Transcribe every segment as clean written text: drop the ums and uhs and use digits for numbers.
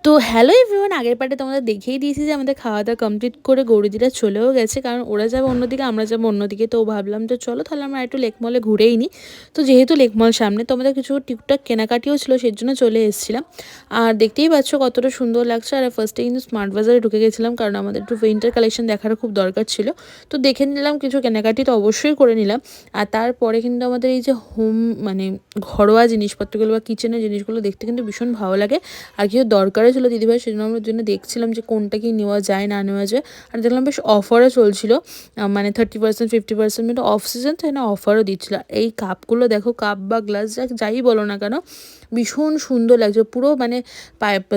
তো hello everyone, আগের পার্টে তোমাদের দেখিয়ে দিয়েছি যে আমাদের খাওয়া দাওয়া কমপ্লিট করে গৌরীদিরা চলেও গেছে, কারণ ওরা যাবে অন্যদিকে, আমরা যাবো অন্যদিকে। তো ভাবলাম যে চলো তাহলে আমরা একটু লেক মলে ঘুরেই নিই। তো যেহেতু লেক মল সামনে, তো আমাদের কিছু টুকটাক কেনাকাটিও ছিল, সেই জন্য চলে এসেছিলাম। আর দেখতেই পাচ্ছ কতটা সুন্দর লাগছে। আর ফার্স্টে কিন্তু স্মার্ট বাজারে ঢুকে গেছিলাম, কারণ আমাদের একটু উইন্টার কালেকশন দেখার খুব দরকার ছিল। তো দেখে নিলাম, কিছু কেনাকাটি তো অবশ্যই করে নিলাম। আর তারপরে কিন্তু আমাদের এই যে হোম মানে ঘরোয়া জিনিসপত্রগুলো বা কিচেনের জিনিসগুলো দেখতে কিন্তু ভীষণ ভালো লাগে। আর কিছু দরকারও ছিল দিদিভাই, সেজন্য আমরা জন্য দেখছিলাম যে কোনটা কি নেওয়া যায় না নেওয়া যায়। আর দেখলাম বেশ অফারও চলছিল, মানে 30% 50% মানে অফ সিজন, তাই না অফারও দিচ্ছিলো। এই কাপগুলো দেখো, কাপ বা গ্লাস যাই বলো না কেন, ভীষণ সুন্দর লাগছে পুরো, মানে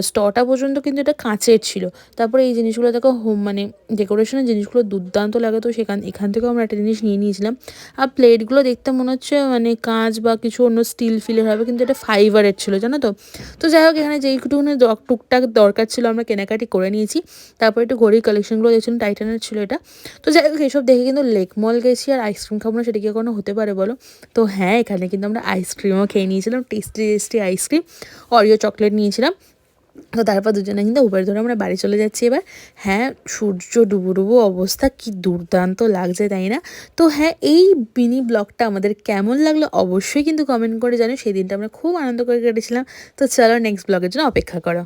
স্টটা পর্যন্ত কিন্তু এটা কাঁচের ছিল। তারপরে এই জিনিসগুলো দেখো, হোম মানে ডেকোরেশনের জিনিসগুলো দুর্দান্ত লাগে। তো এখান থেকেও আমরা একটা জিনিস নিয়ে নিয়েছিলাম। আর প্লেটগুলো দেখতে মনে হচ্ছে মানে কাঁচ বা কিছু অন্য স্টিল ফিলের হবে, কিন্তু এটা ফাইবারের ছিল, জানো তো। তো যাই হোক, এখানে যেইটুকুনি টুকটাক দরকার ছিল আমরা কেনাকাটি করে নিয়েছি। তারপর একটু ঘড়ির কালেকশনগুলো দেখছিলাম, টাইটানের ছিল এটা। তো যাই হোক, এসব দেখে কিন্তু লেক মল গেছি আর আইসক্রিম খাবো না, সেটা কি কোনো হতে পারে বলো। তো হ্যাঁ, এখানে কিন্তু আমরা আইসক্রিমও খেয়ে নিয়েছিলাম, tasty tasty ice cream, Oreo chocolate নিয়েছিলাম। তো তারপর দুজনে কিন্তু উবার ধরে আমরা বাড়ি চলে যাচ্ছি এবার। হ্যাঁ, সূর্য ডুবো ডুবো অবস্থা, কি দুর্দান্ত লাগছে, তাই না? তো হ্যাঁ, এই মিনি ব্লগটা আমাদের কেমন লাগলো অবশ্যই কিন্তু কমেন্ট করে জানো। সেই দিনটা আমরা খুব আনন্দ করে কেটেছিলাম। তো চলো নেক্সট ব্লগের জন্য অপেক্ষা করো।